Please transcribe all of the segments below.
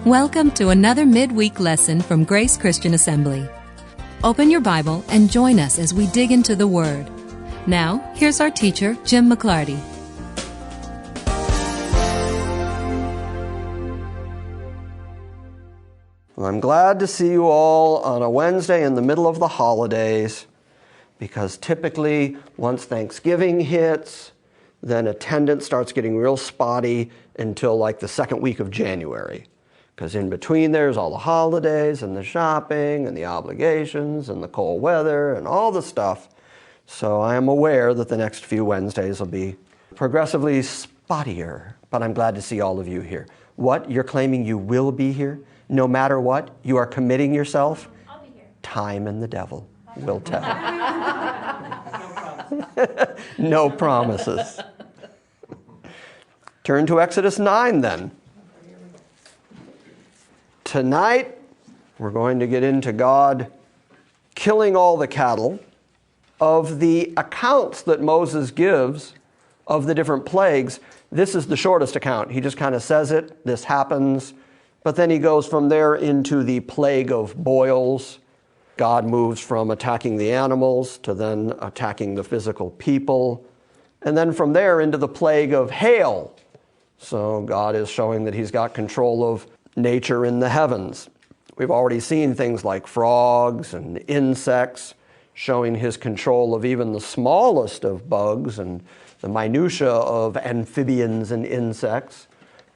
Welcome to another midweek lesson from Grace Christian Assembly. Open your Bible and join us as we dig into the Word. Now, here's our teacher, Jim McClarty. Well, I'm glad to see you all on a Wednesday in the middle of the holidays, because typically once Thanksgiving hits, then attendance starts getting real spotty until like the second week of January. Because in between there's all the holidays and the shopping and the obligations and the cold weather and all the stuff. So I am aware that the next few Wednesdays will be progressively spottier, but I'm glad to see all of you here. What? You're claiming you will be here? No matter what? You are committing yourself? I'll be here. Time and the devil will tell. No promises. Turn to Exodus 9 then. Tonight, we're going to get into God killing all the cattle. Of the accounts that Moses gives of the different plagues, this is the shortest account. He just kind of says it, this happens, but then he goes from there into the plague of boils. God moves from attacking the animals to then attacking the physical people, and then from there into the plague of hail. So God is showing that he's got control of nature in the heavens. We've already seen things like frogs and insects, showing his control of even the smallest of bugs and the minutia of amphibians and insects.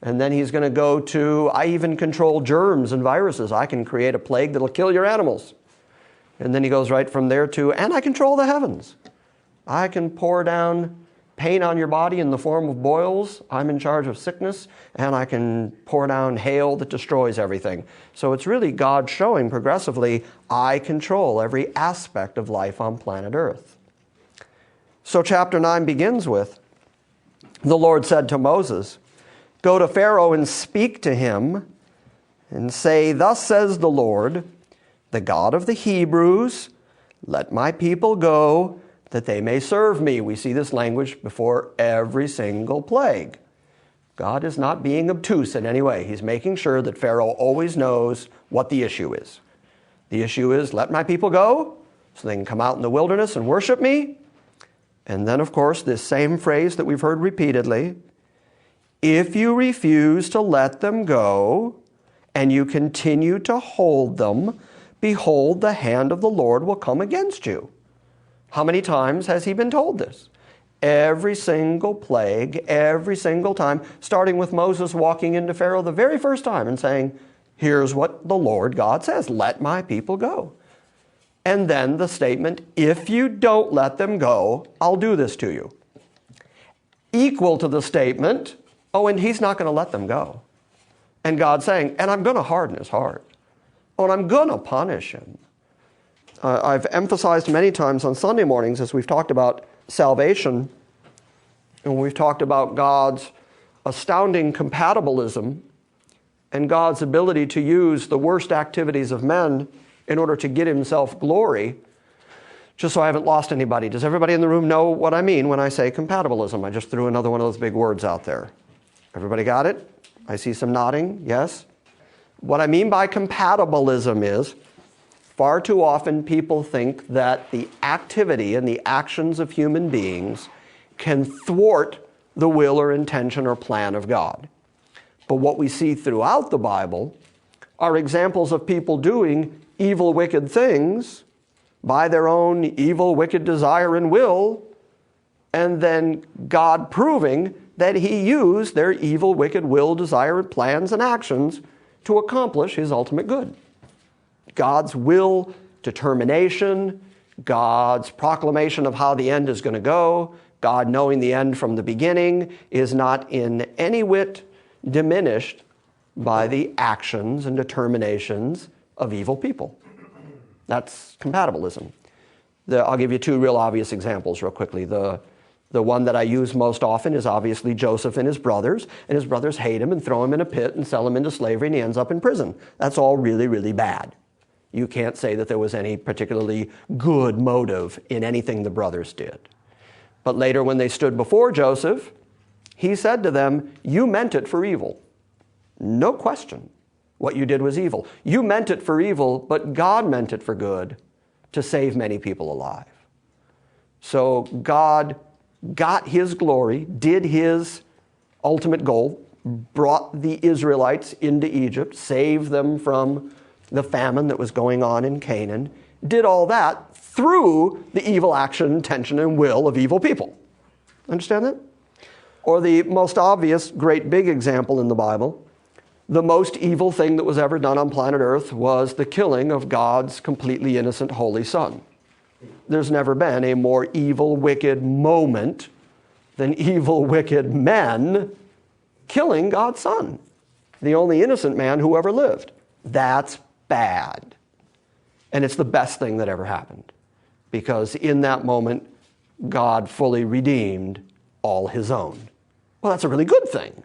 And then he's going to go to, I even control germs and viruses. I can create a plague that'll kill your animals. And then he goes right from there to, and I control the heavens. I can pour down pain on your body in the form of boils. I'm in charge of sickness, and I can pour down hail that destroys everything. So it's really God showing progressively, I control every aspect of life on planet Earth. So chapter 9 begins with, the Lord said to Moses, go to Pharaoh and speak to him and say, thus says the Lord, the God of the Hebrews, let my people go, that they may serve me. We see this language before every single plague. God is not being obtuse in any way. He's making sure that Pharaoh always knows what the issue is. The issue is, let my people go so they can come out in the wilderness and worship me. And then, of course, this same phrase that we've heard repeatedly, if you refuse to let them go and you continue to hold them, behold, the hand of the Lord will come against you. How many times has he been told this? Every single plague, every single time, starting with Moses walking into Pharaoh the very first time and saying, here's what the Lord God says, let my people go. And then the statement, if you don't let them go, I'll do this to you. Equal to the statement, oh, and he's not going to let them go. And God saying, and I'm going to harden his heart. Oh, and I'm going to punish him. I've emphasized many times on Sunday mornings as we've talked about salvation, and we've talked about God's astounding compatibilism and God's ability to use the worst activities of men in order to get himself glory. Just so I haven't lost anybody, does everybody in the room know what I mean when I say compatibilism? I just threw another one of those big words out there. Everybody got it? I see some nodding, yes? What I mean by compatibilism is, far too often people think that the activity and the actions of human beings can thwart the will or intention or plan of God. But what we see throughout the Bible are examples of people doing evil, wicked things by their own evil, wicked desire and will, and then God proving that he used their evil, wicked will, desire, plans, and actions to accomplish his ultimate good. God's will, determination, God's proclamation of how the end is going to go, God knowing the end from the beginning, is not in any whit diminished by the actions and determinations of evil people. That's compatibilism. I'll give you two real obvious examples real quickly. The one that I use most often is obviously Joseph and his brothers hate him and throw him in a pit and sell him into slavery, and he ends up in prison. That's all really, really bad. You can't say that there was any particularly good motive in anything the brothers did. But later when they stood before Joseph, he said to them, you meant it for evil. No question. What you did was evil. You meant it for evil, but God meant it for good, to save many people alive. So God got his glory, did his ultimate goal, brought the Israelites into Egypt, saved them from the famine that was going on in Canaan, did all that through the evil action, intention, and will of evil people. Understand that? Or the most obvious, great big example in the Bible, the most evil thing that was ever done on planet Earth was the killing of God's completely innocent holy Son. There's never been a more evil, wicked moment than evil, wicked men killing God's Son, the only innocent man who ever lived. That's bad. And it's the best thing that ever happened, because in that moment, God fully redeemed all his own. Well, that's a really good thing.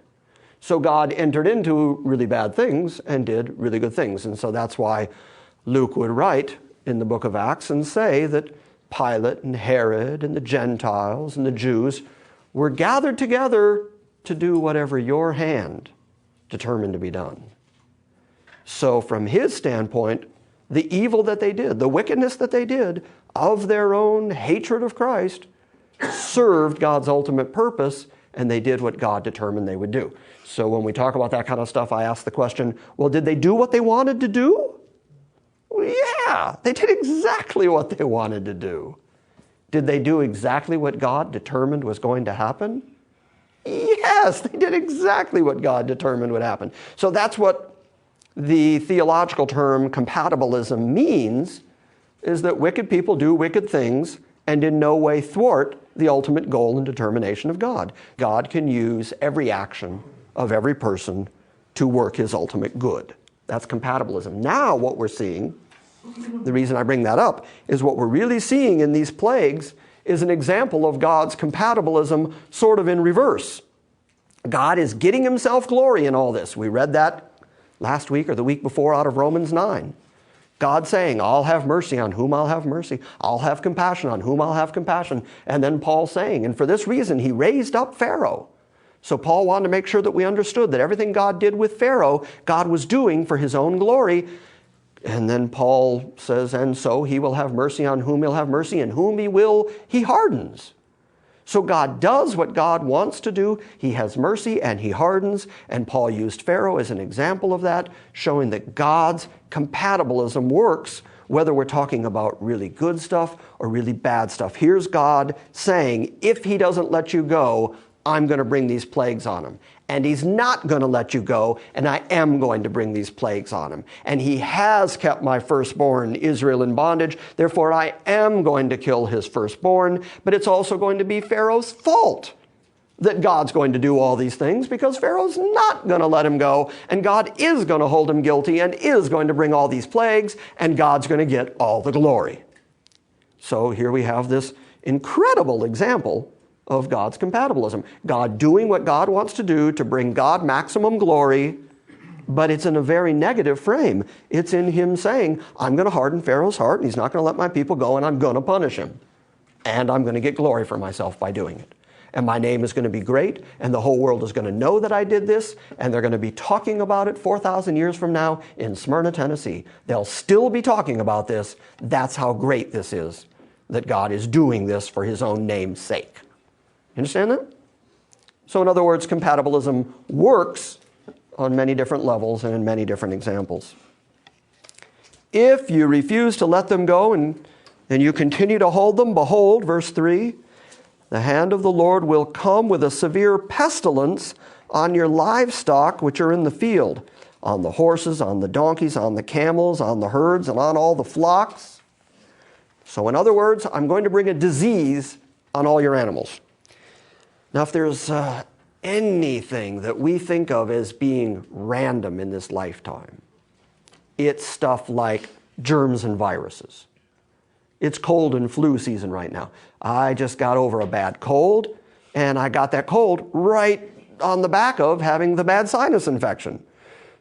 So God entered into really bad things and did really good things. And so that's why Luke would write in the book of Acts and say that Pilate and Herod and the Gentiles and the Jews were gathered together to do whatever your hand determined to be done. So from his standpoint, the evil that they did, the wickedness that they did of their own hatred of Christ, served God's ultimate purpose, and they did what God determined they would do. So when we talk about that kind of stuff, I ask the question, well, did they do what they wanted to do? Well, yeah, they did exactly what they wanted to do. Did they do exactly what God determined was going to happen? Yes, they did exactly what God determined would happen. So that's what the theological term compatibilism means, is that wicked people do wicked things and in no way thwart the ultimate goal and determination of God. God can use every action of every person to work his ultimate good. That's compatibilism. Now what we're seeing, the reason I bring that up, is what we're really seeing in these plagues is an example of God's compatibilism sort of in reverse. God is getting himself glory in all this. We read that last week or the week before out of Romans 9. God saying, I'll have mercy on whom I'll have mercy. I'll have compassion on whom I'll have compassion. And then Paul saying, and for this reason he raised up Pharaoh. So Paul wanted to make sure that we understood that everything God did with Pharaoh, God was doing for his own glory. And then Paul says, and so he will have mercy on whom he'll have mercy, and whom he will, he hardens. So God does what God wants to do. He has mercy and he hardens. And Paul used Pharaoh as an example of that, showing that God's compatibilism works whether we're talking about really good stuff or really bad stuff. Here's God saying, if he doesn't let you go, I'm going to bring these plagues on him. And he's not going to let you go, and I am going to bring these plagues on him. And he has kept my firstborn Israel in bondage, therefore I am going to kill his firstborn. But it's also going to be Pharaoh's fault that God's going to do all these things, because Pharaoh's not going to let him go, and God is going to hold him guilty and is going to bring all these plagues, and God's going to get all the glory. So here we have this incredible example of God's compatibilism. God doing what God wants to do to bring God maximum glory, but it's in a very negative frame. It's in him saying, I'm going to harden Pharaoh's heart, and he's not going to let my people go, and I'm going to punish him. And I'm going to get glory for myself by doing it. And my name is going to be great, and the whole world is going to know that I did this, and they're going to be talking about it 4,000 years from now in Smyrna, Tennessee. They'll still be talking about this. That's how great this is, that God is doing this for his own name's sake. You understand that? So in other words, compatibilism works on many different levels and in many different examples. If you refuse to let them go and you continue to hold them, behold, verse 3, the hand of the Lord will come with a severe pestilence on your livestock which are in the field, on the horses, on the donkeys, on the camels, on the herds, and on all the flocks. So in other words, I'm going to bring a disease on all your animals. Now, if there's anything that we think of as being random in this lifetime, it's stuff like germs and viruses. It's cold and flu season right now. I just got over a bad cold, and I got that cold right on the back of having the bad sinus infection.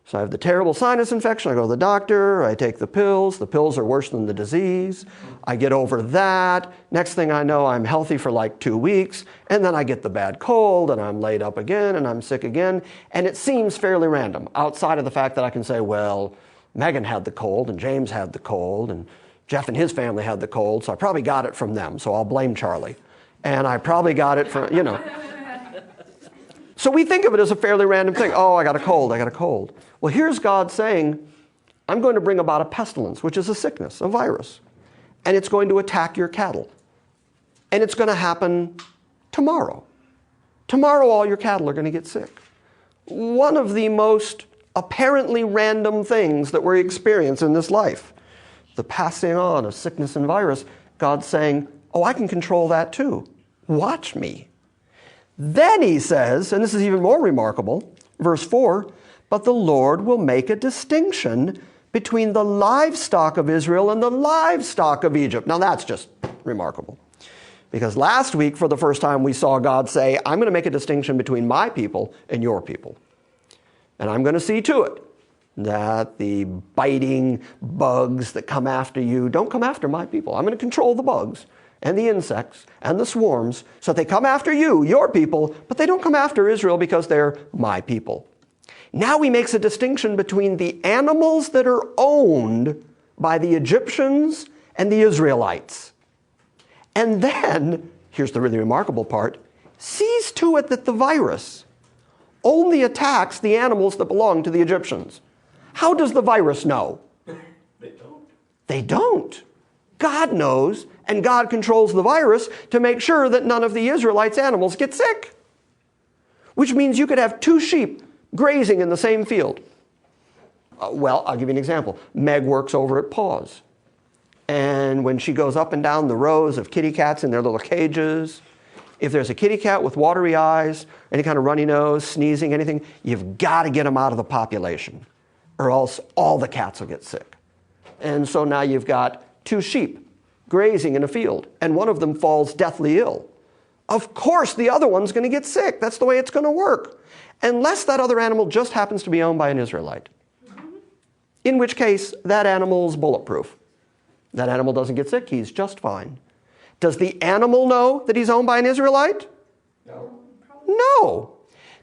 So I have the terrible sinus infection. I go to the doctor. I take the pills. The pills are worse than the disease. I get over that. Next thing I know, I'm healthy for like 2 weeks. And then I get the bad cold, and I'm laid up again, and I'm sick again. And it seems fairly random, outside of the fact that I can say, well, Megan had the cold, and James had the cold, and Jeff and his family had the cold, so I probably got it from them, so I'll blame Charlie. And I probably got it from, So we think of it as a fairly random thing. Oh, I got a cold, I got a cold. Well, here's God saying, I'm going to bring about a pestilence, which is a sickness, a virus. And it's going to attack your cattle. And it's going to happen tomorrow. Tomorrow, all your cattle are going to get sick. One of the most apparently random things that we experience in this life, the passing on of sickness and virus, God's saying, oh, I can control that too. Watch me. Then he says, and this is even more remarkable, verse 4, but the Lord will make a distinction between the livestock of Israel and the livestock of Egypt. Now that's just remarkable. Because last week, for the first time, we saw God say, I'm going to make a distinction between my people and your people. And I'm going to see to it that the biting bugs that come after you don't come after my people. I'm going to control the bugs and the insects and the swarms so they come after you, your people, but they don't come after Israel because they're my people. Now he makes a distinction between the animals that are owned by the Egyptians and the Israelites. And then, here's the really remarkable part, sees to it that the virus only attacks the animals that belong to the Egyptians. How does the virus know? They don't. They don't. God knows, and God controls the virus to make sure that none of the Israelites' animals get sick. Which means you could have 2 sheep grazing in the same field. Well, I'll give you an example. Meg works over at Paws. And when she goes up and down the rows of kitty cats in their little cages, if there's a kitty cat with watery eyes, any kind of runny nose, sneezing, anything, you've got to get them out of the population, or else all the cats will get sick. And so now you've got 2 sheep grazing in a field, and one of them falls deathly ill. Of course, the other one's going to get sick. That's the way it's going to work. Unless that other animal just happens to be owned by an Israelite. In which case, that animal's bulletproof. That animal doesn't get sick. He's just fine. Does the animal know that he's owned by an Israelite? No. No.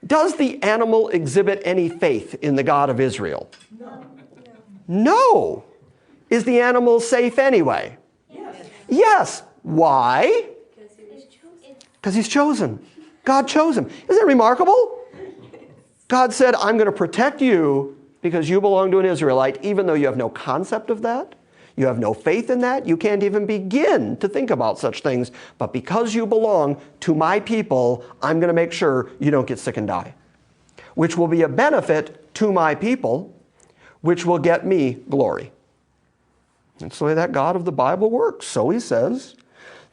Does the animal exhibit any faith in the God of Israel? No. No. Is the animal safe anyway? Yes. Yes. Why? Because he's chosen. God chose him. Isn't it remarkable? God said, I'm going to protect you because you belong to an Israelite, even though you have no concept of that. You have no faith in that. You can't even begin to think about such things. But because you belong to my people, I'm going to make sure you don't get sick and die, which will be a benefit to my people, which will get me glory. That's the way that God of the Bible works. So he says,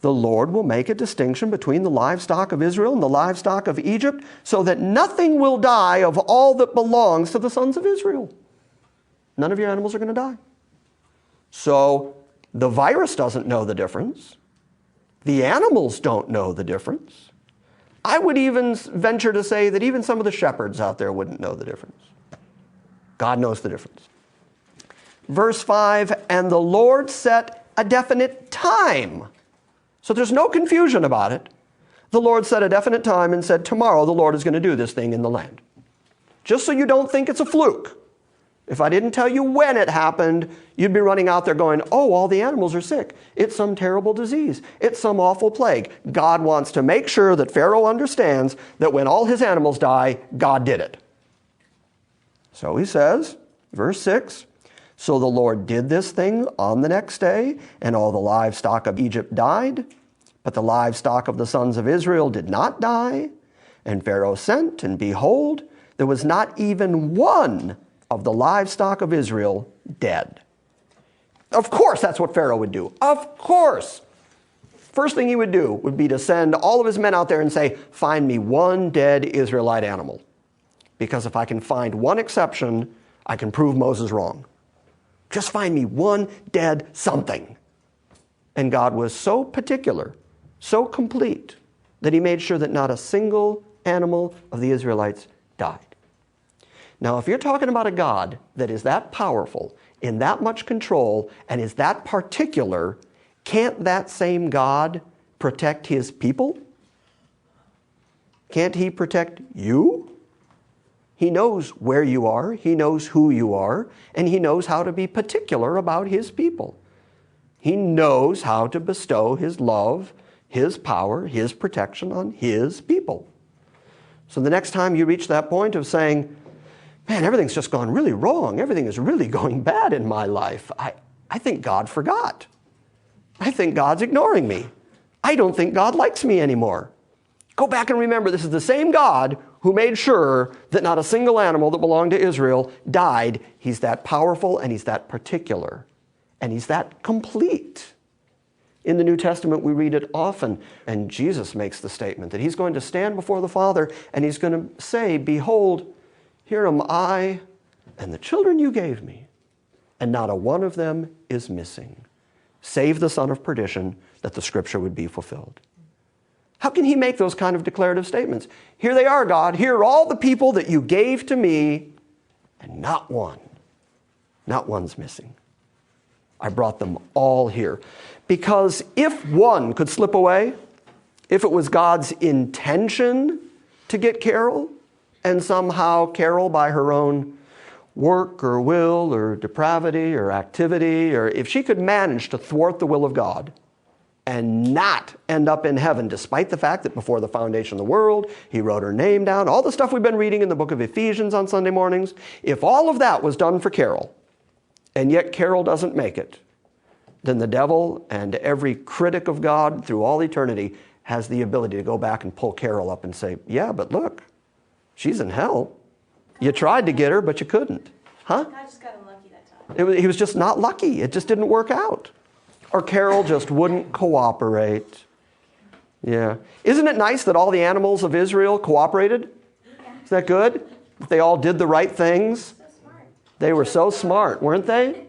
the Lord will make a distinction between the livestock of Israel and the livestock of Egypt, so that nothing will die of all that belongs to the sons of Israel. None of your animals are going to die. So the virus doesn't know the difference. The animals don't know the difference. I would even venture to say that even some of the shepherds out there wouldn't know the difference. God knows the difference. Verse 5, and the Lord set a definite time. So there's no confusion about it. The Lord set a definite time and said, tomorrow the Lord is going to do this thing in the land. Just so you don't think it's a fluke. If I didn't tell you when it happened, you'd be running out there going, oh, all the animals are sick. It's some terrible disease. It's some awful plague. God wants to make sure that Pharaoh understands that when all his animals die, God did it. So he says, verse 6, so the Lord did this thing on the next day, and all the livestock of Egypt died, but the livestock of the sons of Israel did not die. And Pharaoh sent, and behold, there was not even one of the livestock of Israel dead. Of course, that's what Pharaoh would do. Of course. First thing he would do would be to send all of his men out there and say, find me one dead Israelite animal. Because if I can find one exception, I can prove Moses wrong. Just find me one dead something. And God was so particular, so complete, that he made sure that not a single animal of the Israelites died. Now, if you're talking about a God that is that powerful, in that much control, and is that particular, can't that same God protect his people? Can't he protect you? He knows where you are, he knows who you are, and he knows how to be particular about his people. He knows how to bestow his love, his power, his protection on his people. So the next time you reach that point of saying, man, everything's just gone really wrong, everything is really going bad in my life, I think God forgot. I think God's ignoring me. I don't think God likes me anymore. Go back and remember, this is the same God who made sure that not a single animal that belonged to Israel died. He's that powerful, and he's that particular, and he's that complete. In the New Testament, we read it often, and Jesus makes the statement that he's going to stand before the Father, and he's going to say, behold, here am I and the children you gave me, and not a one of them is missing, save the son of perdition, that the scripture would be fulfilled. How can he make those kind of declarative statements? Here they are, God. Here are all the people that you gave to me, and not one's missing. I brought them all here. Because if one could slip away, if it was God's intention to get Carol, and somehow Carol, by her own work or will or depravity or activity, or if she could manage to thwart the will of God, and not end up in heaven, despite the fact that before the foundation of the world, he wrote her name down, all the stuff we've been reading in the book of Ephesians on Sunday mornings, if all of that was done for Carol, and yet Carol doesn't make it, then the devil and every critic of God through all eternity has the ability to go back and pull Carol up and say, yeah, but look, she's in hell. You tried to get her, but you couldn't. Huh? I just got unlucky that time. He was just not lucky. It just didn't work out. Or Carol just wouldn't cooperate. Yeah. Isn't it nice that all the animals of Israel cooperated? Is that good? They all did the right things. So smart. They were so smart, weren't they?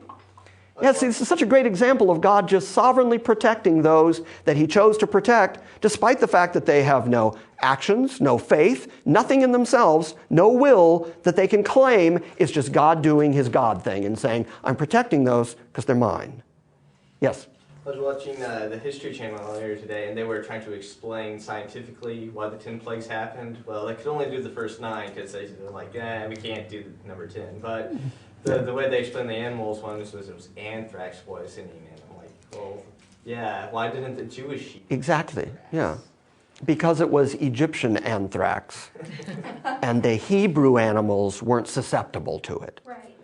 Yeah, see, this is such a great example of God just sovereignly protecting those that he chose to protect, despite the fact that they have no actions, no faith, nothing in themselves, no will that they can claim. It's just God doing his God thing and saying, I'm protecting those because they're mine. Yes? I was watching the History Channel earlier today, and they were trying to explain scientifically why the 10 plagues happened. Well, they could only do the first 9 because they were like, we can't do the number 10. But the way they explained the animals, one was it was anthrax poisoning, and I'm like, well, yeah, why didn't the Jewish sheep? Exactly, yeah. Because it was Egyptian anthrax, and the Hebrew animals weren't susceptible to it. Right.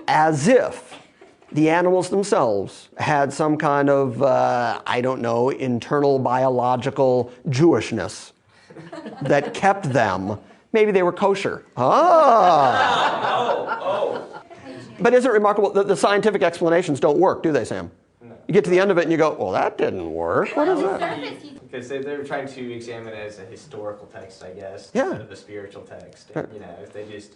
As if the animals themselves had some kind of, internal biological Jewishness that kept them. Maybe they were kosher. But isn't it remarkable that the scientific explanations don't work, do they, Sam? No. You get to the end of it and you go, well, that didn't work. What is that? Because they were trying to examine it as a historical text, I guess, Yeah. instead of a spiritual text. And, if they just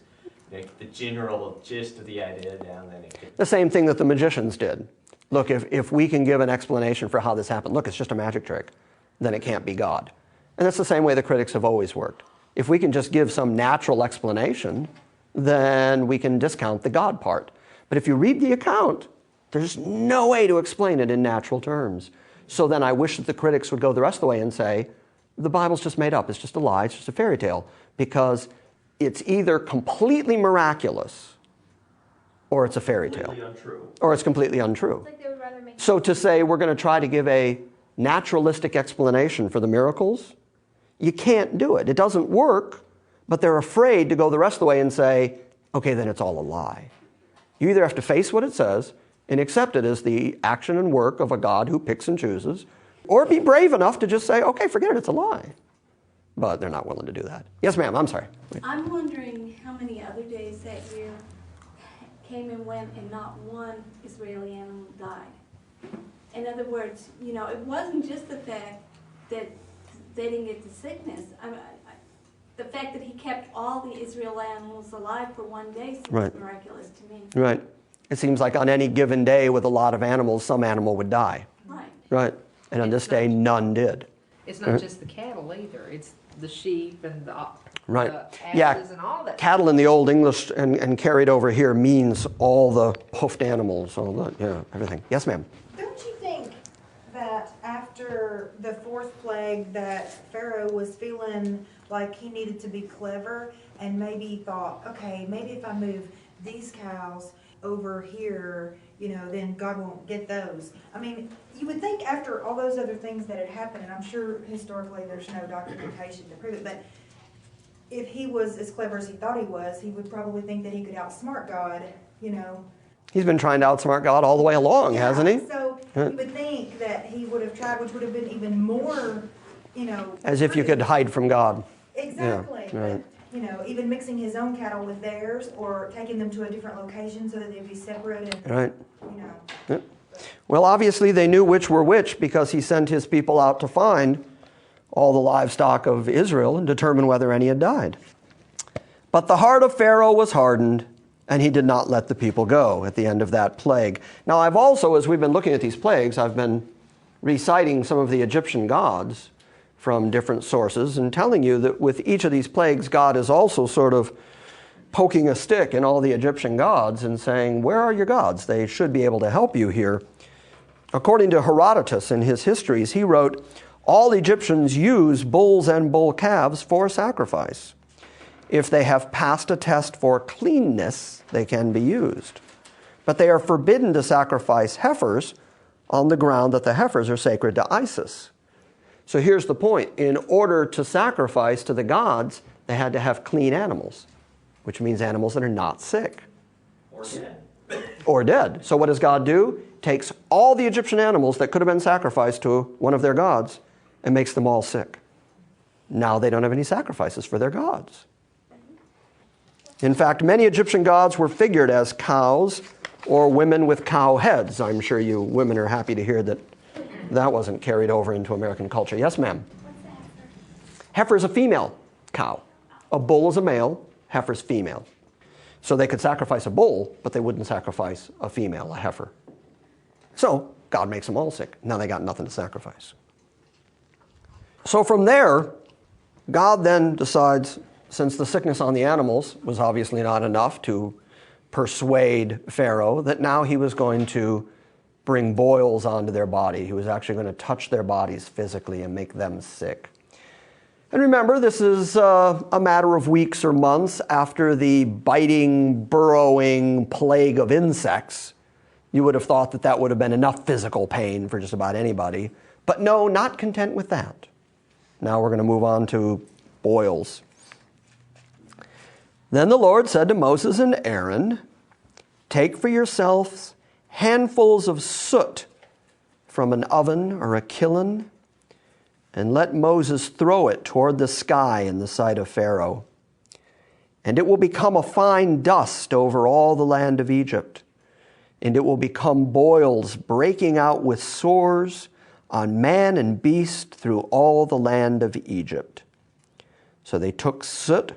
the general gist of the idea down, then it could... The same thing that the magicians did. Look, if we can give an explanation for how this happened, look, it's just a magic trick, then it can't be God. And that's the same way the critics have always worked. If we can just give some natural explanation, then we can discount the God part. But if you read the account, there's no way to explain it in natural terms. So then I wish that the critics would go the rest of the way and say, the Bible's just made up, it's just a lie, it's just a fairy tale, because it's either completely miraculous or it's a fairy tale. Or it's completely untrue. It's like they would rather make So to say we're going to try to give a naturalistic explanation for the miracles, you can't do it. It doesn't work, but they're afraid to go the rest of the way and say, okay, then it's all a lie. You either have to face what it says and accept it as the action and work of a God who picks and chooses, or be brave enough to just say, okay, forget it, it's a lie. But they're not willing to do that. Yes, ma'am, I'm sorry. I'm wondering how many other days that year came and went and not one Israeli animal died. In other words, it wasn't just the fact that they didn't get the sickness. The fact that he kept all the Israel animals alive for one day seems Right. miraculous to me. Right. It seems like on any given day with a lot of animals, some animal would die. Right. Right. And on this day, none did. It's not just the cattle either. It's the sheep and Right. ashes Yeah. and all that. Cattle in the Old English and carried over here means all the hoofed animals, all the, everything. Yes, ma'am. Don't you think that after the fourth plague that Pharaoh was feeling like he needed to be clever and maybe thought, okay, maybe if I move these cows over here, then God won't get those. I mean, you would think after all those other things that had happened, and I'm sure historically there's no documentation to prove it, but if he was as clever as he thought he was, he would probably think that he could outsmart God, He's been trying to outsmart God all the way along, hasn't he? So you would think that he would have tried, which would have been even more, As if you could hide from God. Exactly. Yeah, right. But, even mixing his own cattle with theirs or taking them to a different location so that they'd be separate and, Right. Yeah. Well, obviously they knew which were which because he sent his people out to find all the livestock of Israel and determine whether any had died. But the heart of Pharaoh was hardened, and he did not let the people go at the end of that plague. Now, I've also, as we've been looking at these plagues, I've been reciting some of the Egyptian gods from different sources and telling you that with each of these plagues, God is also sort of poking a stick in all the Egyptian gods and saying, where are your gods? They should be able to help you here. According to Herodotus in his histories, he wrote, all Egyptians use bulls and bull calves for sacrifice. If they have passed a test for cleanness, they can be used. But they are forbidden to sacrifice heifers on the ground that the heifers are sacred to Isis. So here's the point. In order to sacrifice to the gods, they had to have clean animals, which means animals that are not sick. Or dead. Or dead. So what does God do? Takes all the Egyptian animals that could have been sacrificed to one of their gods and makes them all sick. Now they don't have any sacrifices for their gods. In fact, many Egyptian gods were figured as cows or women with cow heads. I'm sure you women are happy to hear that that wasn't carried over into American culture. Yes, ma'am? What's the heifer? Heifer is a female cow. A bull is a male, heifer's female. So they could sacrifice a bull, but they wouldn't sacrifice a female, a heifer. So God makes them all sick. Now they got nothing to sacrifice. So from there, God then decides, since the sickness on the animals was obviously not enough to persuade Pharaoh, that now he was going to bring boils onto their body. He was actually going to touch their bodies physically and make them sick. And remember, this is a matter of weeks or months after the biting, burrowing plague of insects. You would have thought that that would have been enough physical pain for just about anybody. But no, not content with that. Now we're going to move on to boils. Then the Lord said to Moses and Aaron, take for yourselves handfuls of soot from an oven or a kiln, and let Moses throw it toward the sky in the sight of Pharaoh. And it will become a fine dust over all the land of Egypt, and it will become boils breaking out with sores on man and beast through all the land of Egypt. So they took soot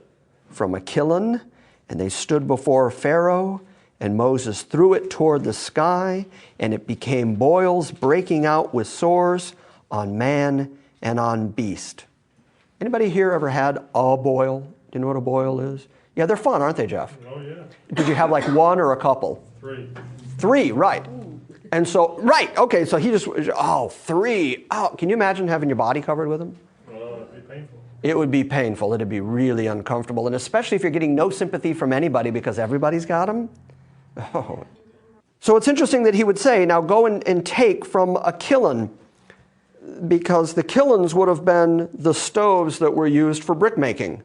from a kiln, and they stood before Pharaoh, and Moses threw it toward the sky, and it became boils breaking out with sores on man and on beast. Anybody here ever had a boil? Do you know what a boil is? Yeah, they're fun, aren't they, Jeff? Oh, yeah. Did you have like one or a couple? Three. Three, right. And so, right, okay, so he just, three. Oh, can you imagine having your body covered with them? It'd be painful. It would be painful. It'd be really uncomfortable. And especially if you're getting no sympathy from anybody because everybody's got them. Oh. So it's interesting that he would say, now go and take from a kiln, because the kilns would have been the stoves that were used for brick making.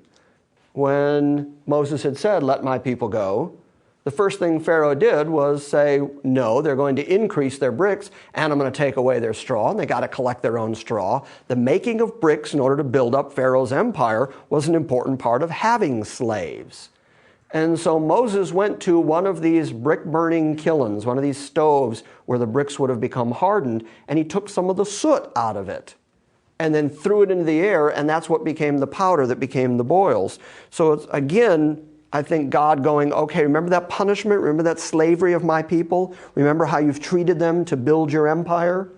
When Moses had said, let my people go, the first thing Pharaoh did was say, no, they're going to increase their bricks, and I'm going to take away their straw, and they got to collect their own straw. The making of bricks in order to build up Pharaoh's empire was an important part of having slaves. And so Moses went to one of these brick-burning kilns, one of these stoves where the bricks would have become hardened, and he took some of the soot out of it and then threw it into the air, and that's what became the powder that became the boils. So it's, again, I think God going, okay, remember that punishment? Remember that slavery of my people? Remember how you've treated them to build your empire?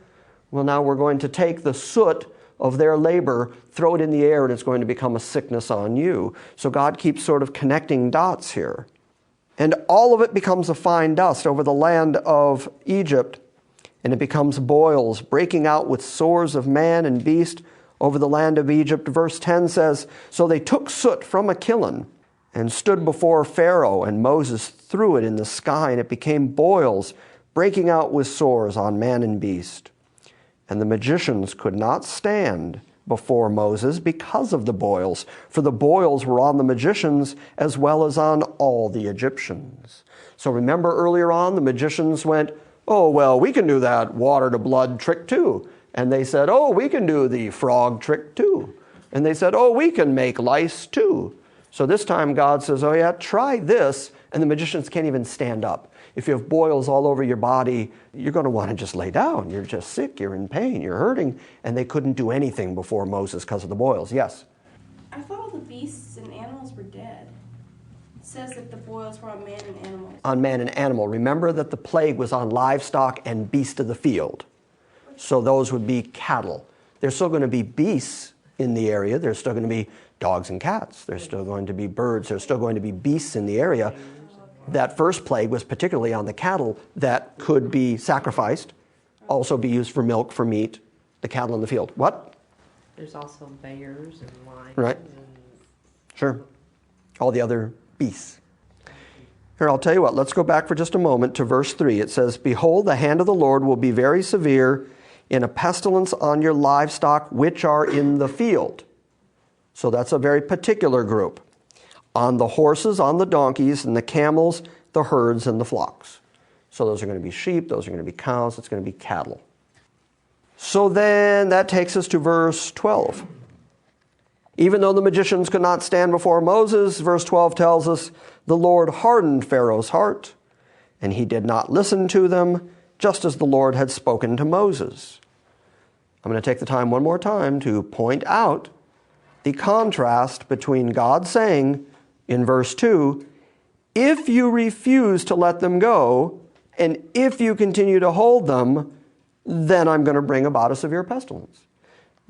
Well, now we're going to take the soot of their labor, throw it in the air and it's going to become a sickness on you. So God keeps sort of connecting dots here. And all of it becomes a fine dust over the land of Egypt, and it becomes boils, breaking out with sores of man and beast over the land of Egypt. Verse 10 says, so they took soot from a kiln and stood before Pharaoh, and Moses threw it in the sky, and it became boils, breaking out with sores on man and beast. And the magicians could not stand before Moses because of the boils, for the boils were on the magicians as well as on all the Egyptians. So remember earlier on, the magicians went, oh, well, we can do that water to blood trick too. And they said, oh, we can do the frog trick too. And they said, oh, we can make lice too. So this time God says, oh yeah, try this. And the magicians can't even stand up. If you have boils all over your body, you're going to want to just lay down. You're just sick, you're in pain, you're hurting. And they couldn't do anything before Moses because of the boils. Yes? I thought all the beasts and animals were dead. It says that the boils were on man and animals. On man and animal. Remember that the plague was on livestock and beast of the field. So those would be cattle. There's still going to be beasts in the area. There's still going to be dogs and cats. There's still going to be birds. There's still going to be beasts in the area. That first plague was particularly on the cattle that could be sacrificed, also be used for milk, for meat, the cattle in the field. What? There's also bears and lions. Right. Sure. All the other beasts. Here, I'll tell you what. Let's go back for just a moment to verse 3. It says, behold, the hand of the Lord will be very severe in a pestilence on your livestock which are in the field. So that's a very particular group. On the horses, on the donkeys, and the camels, the herds, and the flocks. So those are going to be sheep, those are going to be cows, it's going to be cattle. So then that takes us to verse 12. Even though the magicians could not stand before Moses, verse 12 tells us, the Lord hardened Pharaoh's heart, and he did not listen to them, just as the Lord had spoken to Moses. I'm going to take the time one more time to point out the contrast between God saying, in verse 2, if you refuse to let them go, and if you continue to hold them, then I'm going to bring about a severe pestilence.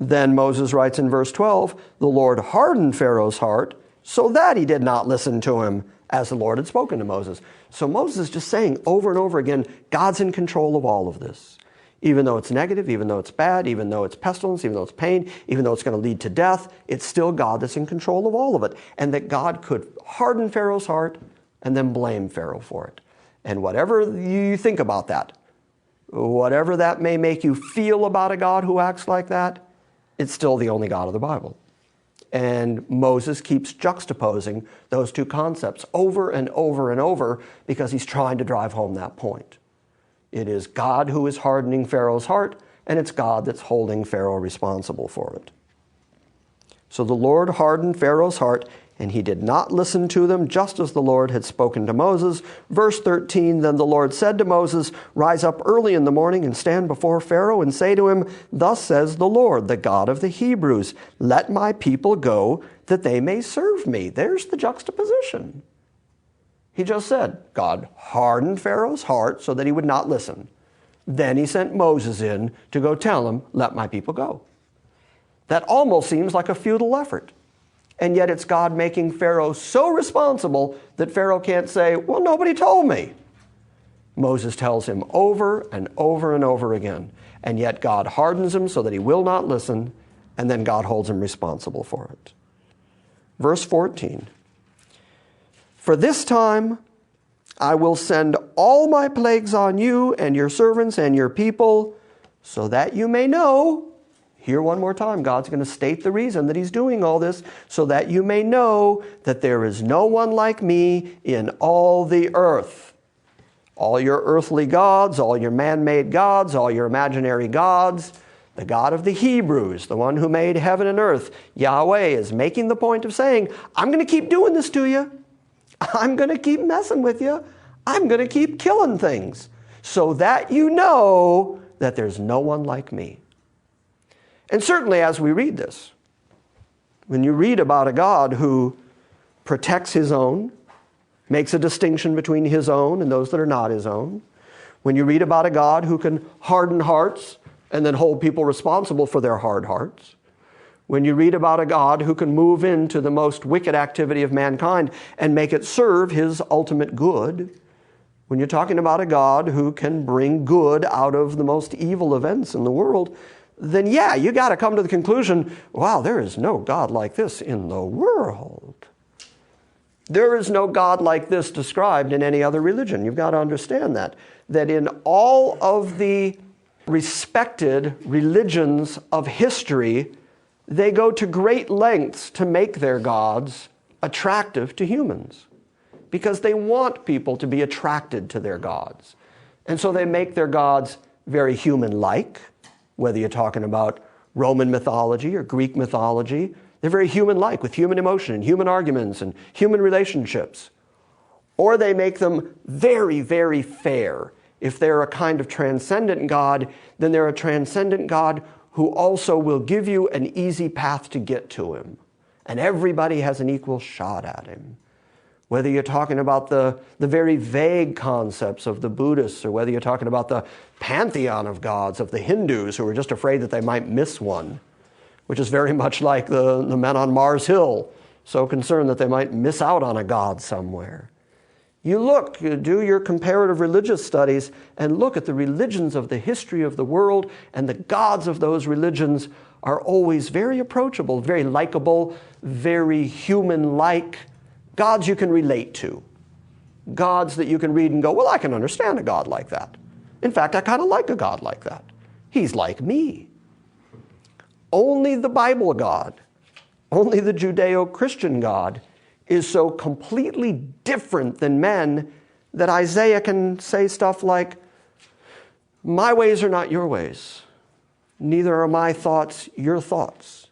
Then Moses writes in verse 12, the Lord hardened Pharaoh's heart so that he did not listen to him as the Lord had spoken to Moses. So Moses is just saying over and over again, God's in control of all of this. Even though it's negative, even though it's bad, even though it's pestilence, even though it's pain, even though it's going to lead to death, it's still God that's in control of all of it. And that God could harden Pharaoh's heart and then blame Pharaoh for it. And whatever you think about that, whatever that may make you feel about a God who acts like that, it's still the only God of the Bible. And Moses keeps juxtaposing those two concepts over and over and over because he's trying to drive home that point. It is God who is hardening Pharaoh's heart, and it's God that's holding Pharaoh responsible for it. So the Lord hardened Pharaoh's heart, and he did not listen to them, just as the Lord had spoken to Moses. Verse 13, then the Lord said to Moses, rise up early in the morning and stand before Pharaoh and say to him, thus says the Lord, the God of the Hebrews, let my people go that they may serve me. There's the juxtaposition. He just said, God hardened Pharaoh's heart so that he would not listen. Then he sent Moses in to go tell him, let my people go. That almost seems like a futile effort. And yet it's God making Pharaoh so responsible that Pharaoh can't say, well, nobody told me. Moses tells him over and over and over again. And yet God hardens him so that he will not listen, and then God holds him responsible for it. Verse 14. For this time I will send all my plagues on you and your servants and your people, so that you may know. Here one more time, God's going to state the reason that he's doing all this, so that you may know that there is no one like me in all the earth. All your earthly gods, all your man-made gods, all your imaginary gods, the God of the Hebrews, the one who made heaven and earth, Yahweh, is making the point of saying, I'm going to keep doing this to you. I'm going to keep messing with you. I'm going to keep killing things so that you know that there's no one like me. And certainly as we read this, when you read about a God who protects his own, makes a distinction between his own and those that are not his own, when you read about a God who can harden hearts and then hold people responsible for their hard hearts, when you read about a God who can move into the most wicked activity of mankind and make it serve his ultimate good, when you're talking about a God who can bring good out of the most evil events in the world, then yeah, you got to come to the conclusion, wow, there is no God like this in the world. There is no God like this described in any other religion. You've got to understand that in all of the respected religions of history, they go to great lengths to make their gods attractive to humans because they want people to be attracted to their gods. And so they make their gods very human-like, whether you're talking about Roman mythology or Greek mythology. They're very human-like, with human emotion and human arguments and human relationships. Or they make them very, very fair. If they're a kind of transcendent God, then they're a transcendent God who also will give you an easy path to get to him. And everybody has an equal shot at him. Whether you're talking about the very vague concepts of the Buddhists, or whether you're talking about the pantheon of gods of the Hindus who are just afraid that they might miss one, which is very much like the men on Mars Hill, so concerned that they might miss out on a god somewhere. You do your comparative religious studies and look at the religions of the history of the world, and the gods of those religions are always very approachable, very likable, very human-like, gods you can relate to. Gods that you can read and go, well, I can understand a God like that. In fact, I kind of like a God like that. He's like me. Only the Bible God, only the Judeo-Christian God is so completely different than men that Isaiah can say stuff like, my ways are not your ways, neither are my thoughts your thoughts.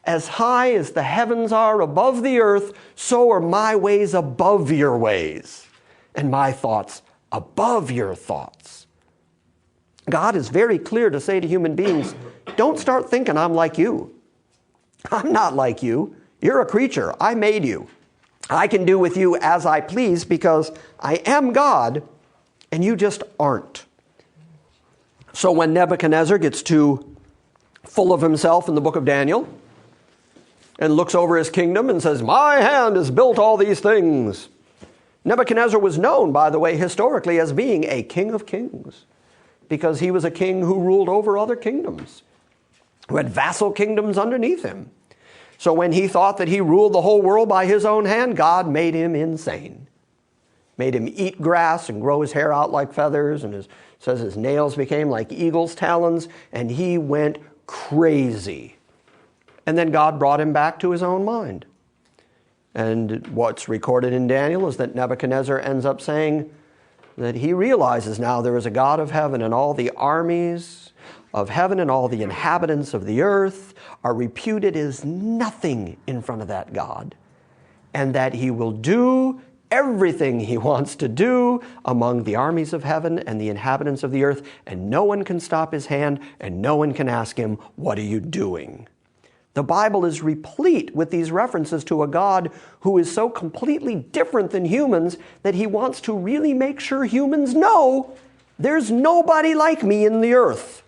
As high as the heavens are above the earth, so are my ways above your ways, and my thoughts above your thoughts. God is very clear to say to human beings, don't start thinking I'm like you. I'm not like you. You're a creature. I made you. I can do with you as I please because I am God and you just aren't. So when Nebuchadnezzar gets too full of himself in the book of Daniel and looks over his kingdom and says, my hand has built all these things. Nebuchadnezzar was known, by the way, historically as being a king of kings because he was a king who ruled over other kingdoms, who had vassal kingdoms underneath him. So when he thought that he ruled the whole world by his own hand, God made him insane. Made him eat grass and grow his hair out like feathers, and says his nails became like eagle's talons, and he went crazy. And then God brought him back to his own mind. And what's recorded in Daniel is that Nebuchadnezzar ends up saying that he realizes now there is a God of heaven, and all the armies of heaven and all the inhabitants of the earth are reputed as nothing in front of that God, and that he will do everything he wants to do among the armies of heaven and the inhabitants of the earth, and no one can stop his hand, and no one can ask him, what are you doing? The Bible is replete with these references to a God who is so completely different than humans that he wants to really make sure humans know there's nobody like me in the earth.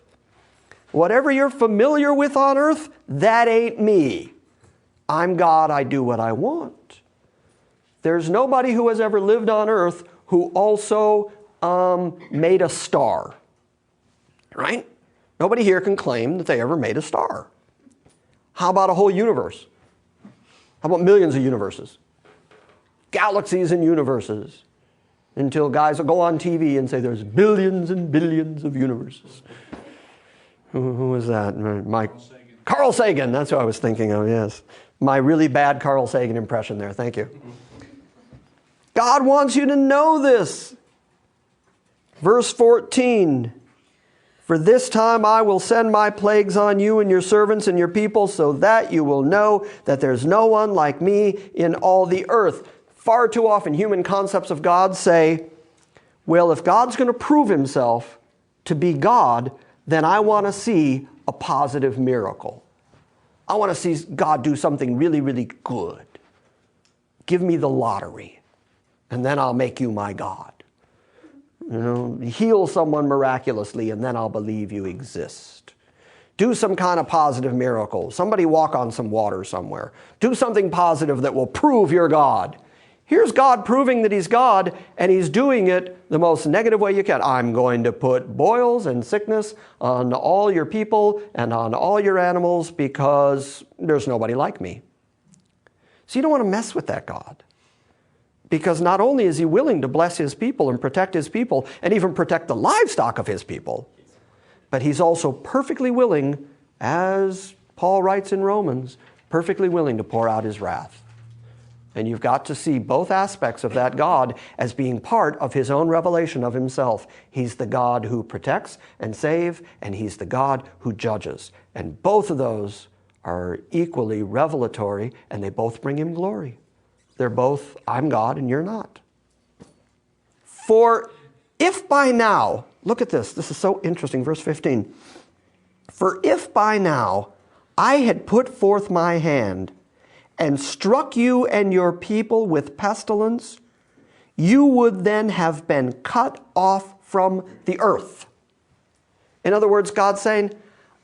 Whatever you're familiar with on earth, that ain't me. I'm God, I do what I want. There's nobody who has ever lived on earth who also made a star, right? Nobody here can claim that they ever made a star. How about a whole universe? How about millions of universes? Galaxies and universes. Until guys will go on TV and say there's billions and billions of universes. Who was that? Carl Sagan, that's who I was thinking of, yes. My really bad Carl Sagan impression there, thank you. God wants you to know this. Verse 14, for this time I will send my plagues on you and your servants and your people so that you will know that there's no one like me in all the earth. Far too often human concepts of God say, well, if God's going to prove himself to be God, then I want to see a positive miracle. I want to see God do something really, really good. Give me the lottery, and then I'll make you my God. Heal someone miraculously, and then I'll believe you exist. Do some kind of positive miracle. Somebody walk on some water somewhere. Do something positive that will prove you're God. Here's God proving that he's God, and he's doing it the most negative way you can. I'm going to put boils and sickness on all your people and on all your animals because there's nobody like me. So you don't want to mess with that God. Because not only is he willing to bless his people and protect his people and even protect the livestock of his people, but he's also perfectly willing, as Paul writes in Romans, perfectly willing to pour out his wrath. And you've got to see both aspects of that God as being part of his own revelation of himself. He's the God who protects and saves, and he's the God who judges. And both of those are equally revelatory, and they both bring him glory. They're both, I'm God and you're not. For if by now, look at this is so interesting, verse 15. For if by now I had put forth my hand and struck you and your people with pestilence, you would then have been cut off from the earth. In other words, God's saying,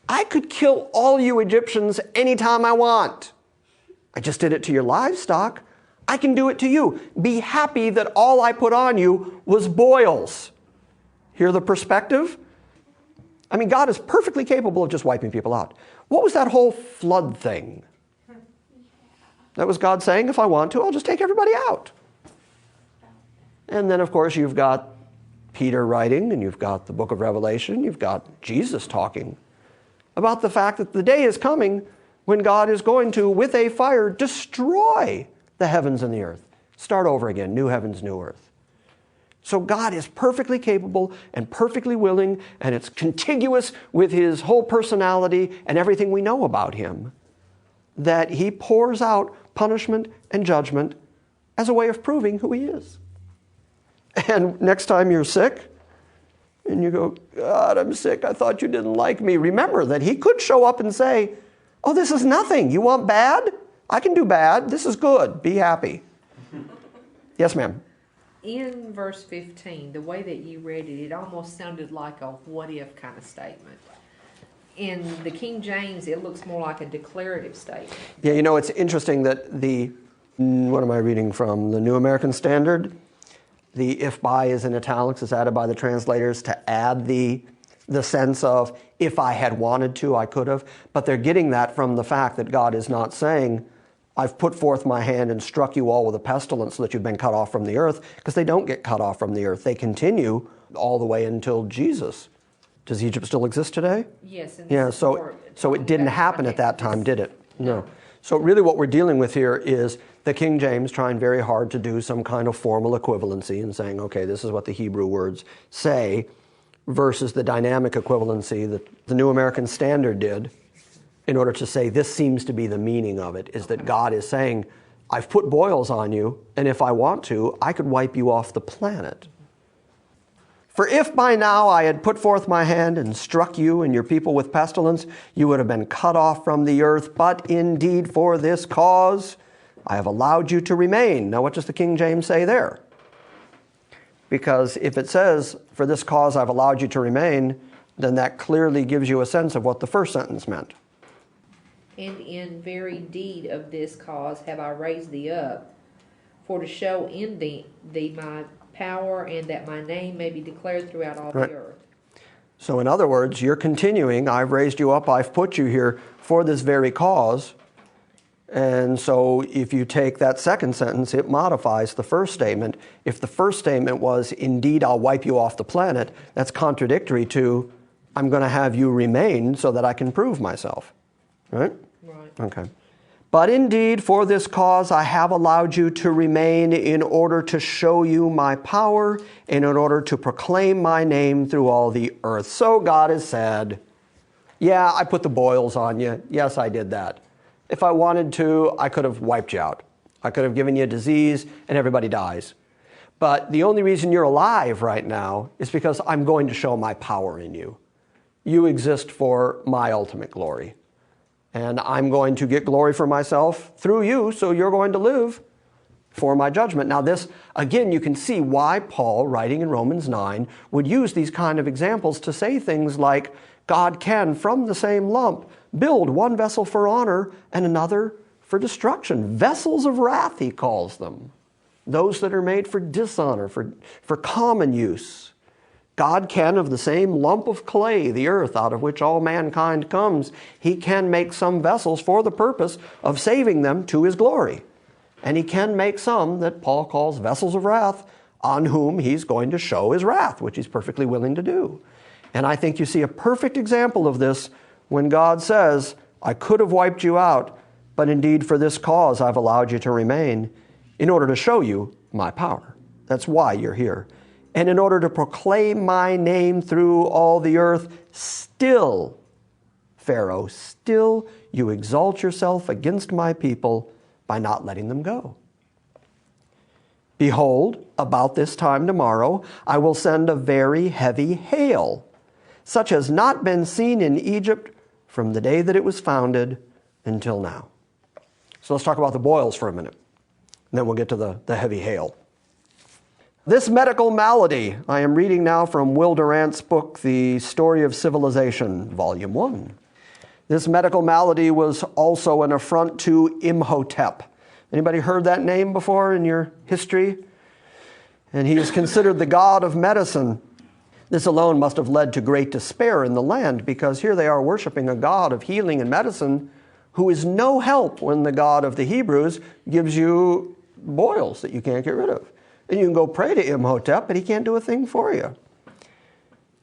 I could kill all you Egyptians anytime I want. I just did it to your livestock. I can do it to you. Be happy that all I put on you was boils. Hear the perspective? I mean, God is perfectly capable of just wiping people out. What was that whole flood thing? That was God saying, if I want to, I'll just take everybody out. And then, of course, you've got Peter writing, and you've got the book of Revelation, you've got Jesus talking about the fact that the day is coming when God is going to, with a fire, destroy the heavens and the earth. Start over again, new heavens, new earth. So God is perfectly capable and perfectly willing, and it's contiguous with his whole personality and everything we know about him, that he pours out punishment and judgment as a way of proving who he is. And next time you're sick, and you go, God, I'm sick, I thought you didn't like me. Remember that he could show up and say, oh, this is nothing. You want bad? I can do bad. This is good. Be happy. Yes, ma'am. In verse 15, the way that you read it, it almost sounded like a what-if kind of statement. In the King James, it looks more like a declarative statement. Yeah, you know, it's interesting that what am I reading from? The New American Standard? The if by is in italics, is added by the translators to add the sense of, if I had wanted to, I could have. But they're getting that from the fact that God is not saying, I've put forth my hand and struck you all with a pestilence so that you've been cut off from the earth, because they don't get cut off from the earth. They continue all the way until Jesus. Does Egypt still exist today? Yes. And yeah, so it didn't happen at that time, did it? No. So really what we're dealing with here is the King James trying very hard to do some kind of formal equivalency and saying, okay, this is what the Hebrew words say, versus the dynamic equivalency that the New American Standard did, in order to say this seems to be the meaning of it, is that God is saying, I've put boils on you, and if I want to, I could wipe you off the planet. For if by now I had put forth my hand and struck you and your people with pestilence, you would have been cut off from the earth. But indeed for this cause I have allowed you to remain. Now what does the King James say there? Because if it says, for this cause I've allowed you to remain, then that clearly gives you a sense of what the first sentence meant. And in very deed of this cause have I raised thee up, for to show in thee my power, and that my name may be declared throughout all the earth. So in other words, you're continuing, I've raised you up, I've put you here for this very cause. And so if you take that second sentence, it modifies the first statement. If the first statement was, indeed, I'll wipe you off the planet, that's contradictory to, I'm going to have you remain so that I can prove myself. Right? Right. Okay. But indeed, for this cause I have allowed you to remain, in order to show you my power and in order to proclaim my name through all the earth. So God has said, yeah, I put the boils on you. Yes, I did that. If I wanted to, I could have wiped you out. I could have given you a disease and everybody dies. But the only reason you're alive right now is because I'm going to show my power in you. You exist for my ultimate glory. And I'm going to get glory for myself through you, so you're going to live for my judgment. Now this, again, you can see why Paul, writing in Romans 9, would use these kind of examples to say things like, God can, from the same lump, build one vessel for honor and another for destruction. Vessels of wrath, he calls them. Those that are made for dishonor, for common use. God can, of the same lump of clay, the earth out of which all mankind comes, he can make some vessels for the purpose of saving them to his glory. And he can make some that Paul calls vessels of wrath, on whom he's going to show his wrath, which he's perfectly willing to do. And I think you see a perfect example of this when God says, I could have wiped you out, but indeed for this cause I've allowed you to remain, in order to show you my power. That's why you're here. And in order to proclaim my name through all the earth, still, Pharaoh, still you exalt yourself against my people by not letting them go. Behold, about this time tomorrow, I will send a very heavy hail, such as not been seen in Egypt from the day that it was founded until now. So let's talk about the boils for a minute, and then we'll get to the heavy hail. This medical malady, I am reading now from Will Durant's book, The Story of Civilization, Volume 1. This medical malady was also an affront to Imhotep. Anybody heard that name before in your history? And he is considered the god of medicine. This alone must have led to great despair in the land, because here they are worshiping a god of healing and medicine who is no help when the God of the Hebrews gives you boils that you can't get rid of. And you can go pray to Imhotep, but he can't do a thing for you.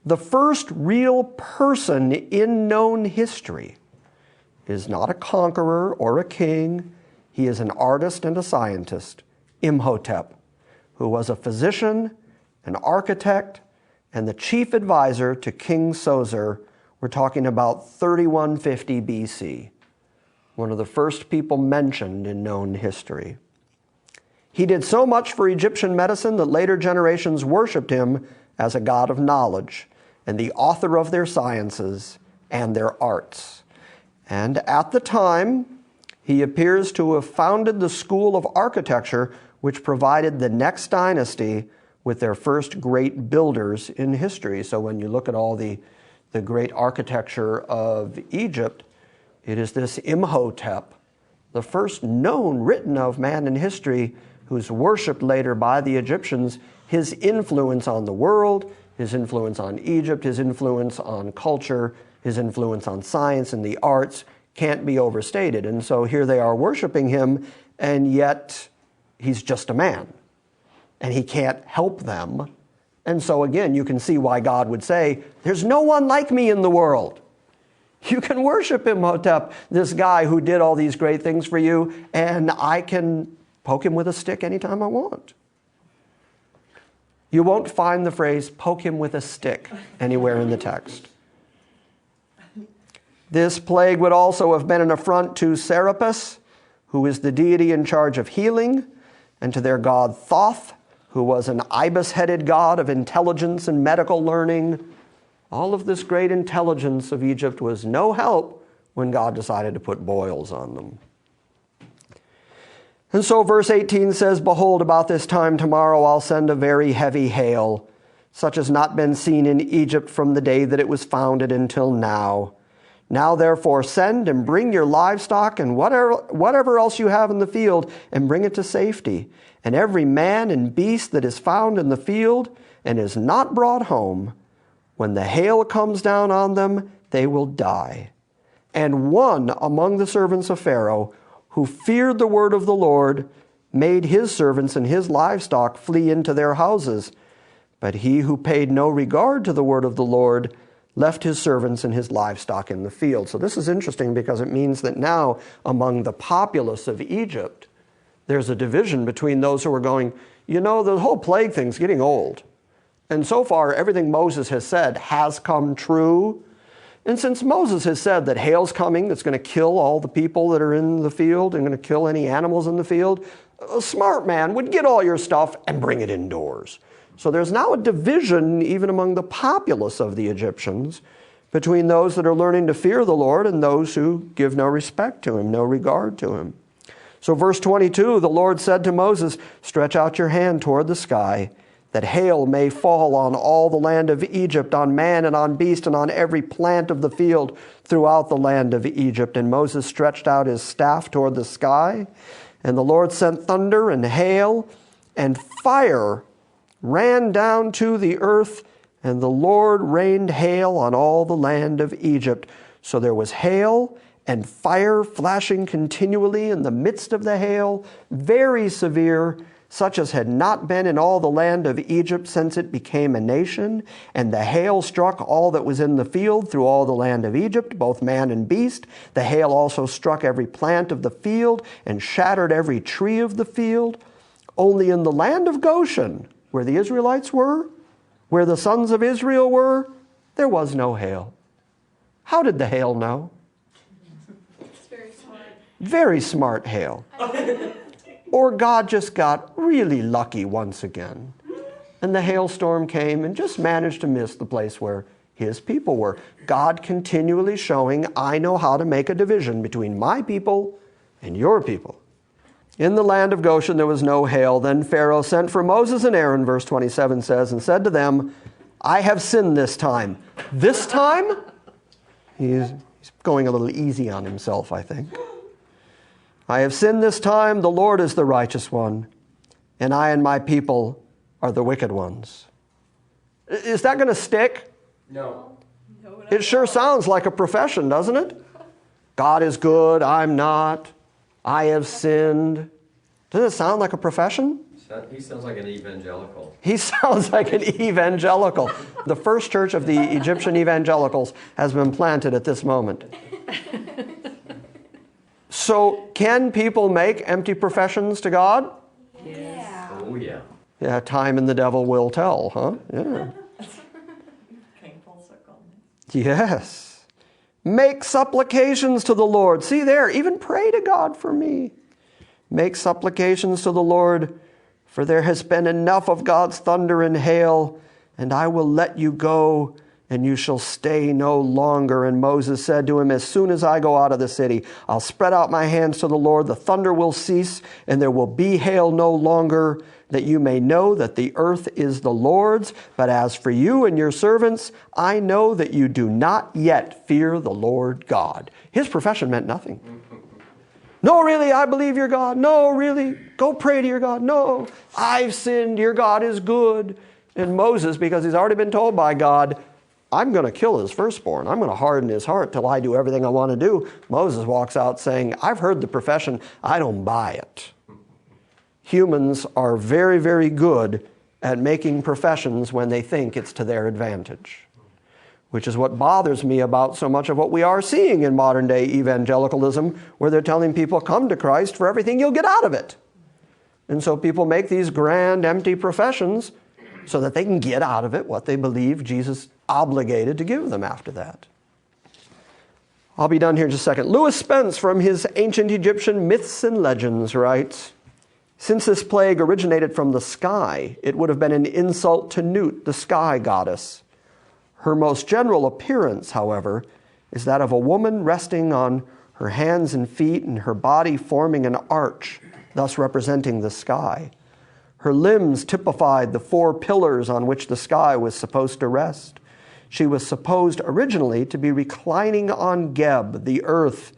The first real person in known history is not a conqueror or a king. He is an artist and a scientist, Imhotep, who was a physician, an architect, and the chief advisor to King Soser. We're talking about 3150 BC, one of the first people mentioned in known history. He did so much for Egyptian medicine that later generations worshipped him as a god of knowledge and the author of their sciences and their arts. And at the time, he appears to have founded the school of architecture, which provided the next dynasty with their first great builders in history. So when you look at all the great architecture of Egypt, it is this Imhotep, the first known written of man in history, who's worshipped later by the Egyptians. His influence on the world, his influence on Egypt, his influence on culture, his influence on science and the arts can't be overstated. And so here they are worshiping him, and yet he's just a man, and he can't help them. And so again, you can see why God would say, there's no one like me in the world. You can worship Imhotep, this guy who did all these great things for you, and I can poke him with a stick anytime I want. You won't find the phrase, poke him with a stick, anywhere in the text. This plague would also have been an affront to Serapis, who is the deity in charge of healing, and to their god Thoth, who was an ibis-headed god of intelligence and medical learning. All of this great intelligence of Egypt was no help when God decided to put boils on them. And so verse 18 says, behold, about this time tomorrow I'll send a very heavy hail, such as not been seen in Egypt from the day that it was founded until now. Now therefore send and bring your livestock and whatever else you have in the field, and bring it to safety. And every man and beast that is found in the field and is not brought home, when the hail comes down on them, they will die. And one among the servants of Pharaoh, who feared the word of the Lord, made his servants and his livestock flee into their houses. But he who paid no regard to the word of the Lord left his servants and his livestock in the field. So this is interesting, because it means that now among the populace of Egypt, there's a division between those who are going, you know, the whole plague thing's getting old. And so far, everything Moses has said has come true. And since Moses has said that hail's coming, that's going to kill all the people that are in the field and going to kill any animals in the field, a smart man would get all your stuff and bring it indoors. So there's now a division even among the populace of the Egyptians between those that are learning to fear the Lord and those who give no respect to him, no regard to him. So verse 22, the Lord said to Moses, stretch out your hand toward the sky, that hail may fall on all the land of Egypt, on man and on beast and on every plant of the field throughout the land of Egypt. And Moses stretched out his staff toward the sky, and the Lord sent thunder and hail, and fire ran down to the earth, and the Lord rained hail on all the land of Egypt. So there was hail and fire flashing continually in the midst of the hail, very severe, such as had not been in all the land of Egypt since it became a nation. And the hail struck all that was in the field through all the land of Egypt, both man and beast. The hail also struck every plant of the field and shattered every tree of the field. Only in the land of Goshen, where the Israelites were, where the sons of Israel were, there was no hail. How did the hail know? It's very smart. Very smart hail. Or God just got really lucky once again, and the hailstorm came and just managed to miss the place where his people were. God continually showing, I know how to make a division between my people and your people. In the land of Goshen there was no hail. Then Pharaoh sent for Moses and Aaron, verse 27 says, and said to them, I have sinned this time. This time? He's going a little easy on himself, I think. I have sinned this time, the Lord is the righteous one, and I and my people are the wicked ones. Is that going to stick? No. It sure sounds like a profession, doesn't it? God is good, I'm not. I have sinned. Doesn't it sound like a profession? He sounds like an evangelical. He sounds like an evangelical. The first church of the Egyptian evangelicals has been planted at this moment. So, can people make empty professions to God? Yeah. Oh, yeah. Yeah, time and the devil will tell, huh? Yeah. Came full circle. Yes. Make supplications to the Lord. See there, even pray to God for me. Make supplications to the Lord, for there has been enough of God's thunder and hail, and I will let you go, and you shall stay no longer. And Moses said to him, as soon as I go out of the city, I'll spread out my hands to the Lord. The thunder will cease, and there will be hail no longer, that you may know that the earth is the Lord's. But as for you and your servants, I know that you do not yet fear the Lord God. His profession meant nothing. No, really, I believe your God. No, really, go pray to your God. No, I've sinned. Your God is good. And Moses, because he's already been told by God, I'm going to kill his firstborn. I'm going to harden his heart till I do everything I want to do. Moses walks out saying, I've heard the profession. I don't buy it. Humans are very, very good at making professions when they think it's to their advantage, which is what bothers me about so much of what we are seeing in modern day evangelicalism, where they're telling people, come to Christ for everything you'll get out of it. And so people make these grand, empty professions so that they can get out of it what they believe Jesus obligated to give them after that. I'll be done here in just a second. Lewis Spence, from his Ancient Egyptian Myths and Legends, writes, since this plague originated from the sky, it would have been an insult to Nut, the sky goddess. Her most general appearance, however, is that of a woman resting on her hands and feet and her body forming an arch, thus representing the sky. Her limbs typified the 4 pillars on which the sky was supposed to rest. She was supposed originally to be reclining on Geb, the earth,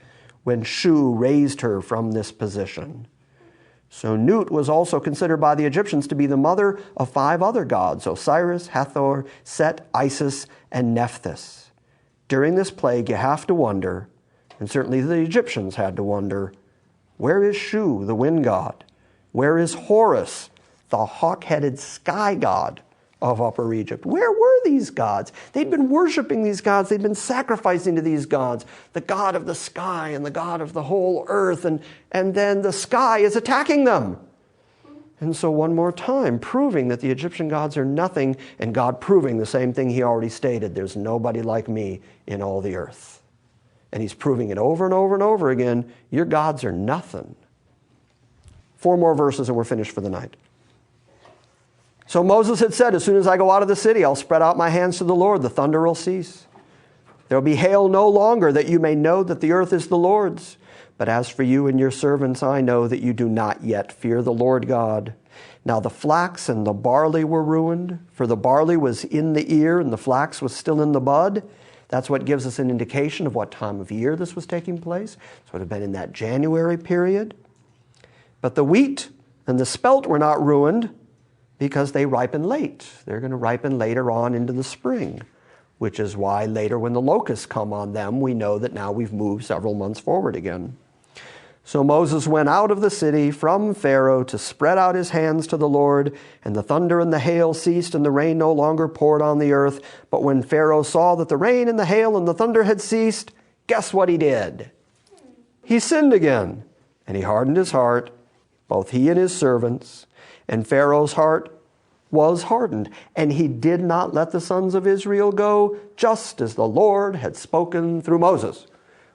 when Shu raised her from this position. So Nut was also considered by the Egyptians to be the mother of 5 other gods, Osiris, Hathor, Set, Isis, and Nephthys. During this plague, you have to wonder, and certainly the Egyptians had to wonder, where is Shu, the wind god? Where is Horus, the hawk-headed sky god of Upper Egypt? Where were these gods? They'd been worshiping these gods. They'd been sacrificing to these gods, the god of the sky and the god of the whole earth, and then the sky is attacking them. And so one more time, proving that the Egyptian gods are nothing, and God proving the same thing he already stated, there's nobody like me in all the earth. And he's proving it over and over and over again, your gods are nothing. 4 more verses and we're finished for the night. So Moses had said, as soon as I go out of the city, I'll spread out my hands to the Lord. The thunder will cease. There will be hail no longer, that you may know that the earth is the Lord's. But as for you and your servants, I know that you do not yet fear the Lord God. Now the flax and the barley were ruined, for the barley was in the ear and the flax was still in the bud. That's what gives us an indication of what time of year this was taking place. So it would have been in that January period. But the wheat and the spelt were not ruined because they ripen late. They're going to ripen later on into the spring, which is why later when the locusts come on them, we know that now we've moved several months forward again. So Moses went out of the city from Pharaoh to spread out his hands to the Lord, and the thunder and the hail ceased, and the rain no longer poured on the earth. But when Pharaoh saw that the rain and the hail and the thunder had ceased, guess what he did? He sinned again, and he hardened his heart, both he and his servants, and Pharaoh's heart was hardened, and he did not let the sons of Israel go, just as the Lord had spoken through Moses.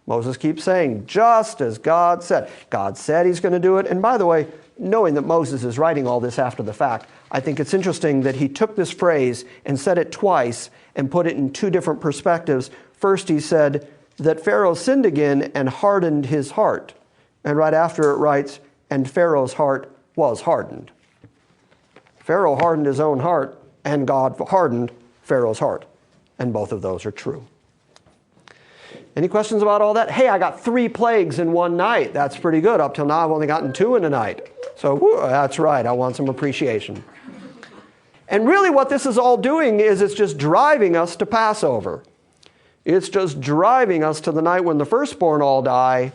Moses keeps saying, just as God said. God said he's going to do it. And by the way, knowing that Moses is writing all this after the fact, I think it's interesting that he took this phrase and said it twice and put it in two different perspectives. First, he said that Pharaoh sinned again and hardened his heart. And right after it writes, and Pharaoh's heart was hardened. Pharaoh hardened his own heart, and God hardened Pharaoh's heart. And both of those are true. Any questions about all that? Hey, I got 3 plagues in one night. That's pretty good. Up till now, I've only gotten 2 in a night. So that's right. I want some appreciation. And really what this is all doing is it's just driving us to Passover. It's just driving us to the night when the firstborn all die,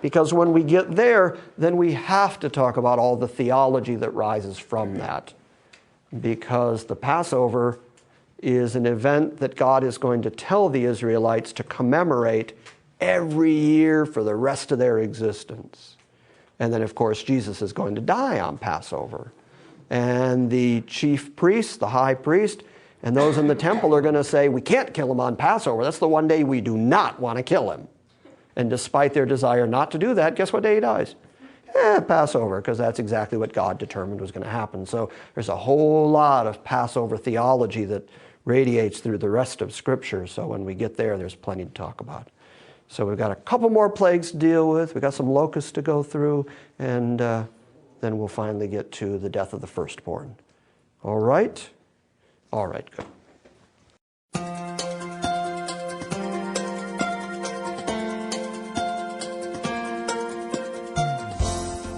because when we get there, then we have to talk about all the theology that rises from that. Because the Passover is an event that God is going to tell the Israelites to commemorate every year for the rest of their existence. And then, of course, Jesus is going to die on Passover. And the chief priest, the high priest, and those in the temple are going to say, we can't kill him on Passover. That's the one day we do not want to kill him. And despite their desire not to do that, guess what day he dies? Passover, because that's exactly what God determined was going to happen. So there's a whole lot of Passover theology that radiates through the rest of Scripture. So when we get there, there's plenty to talk about. So we've got a couple more plagues to deal with. We've got some locusts to go through. And then we'll finally get to the death of the firstborn. All right? All right, good.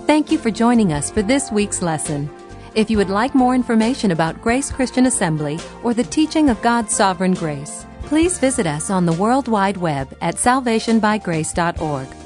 Thank you for joining us for this week's lesson. If you would like more information about Grace Christian Assembly or the teaching of God's sovereign grace, please visit us on the World Wide Web at salvationbygrace.org.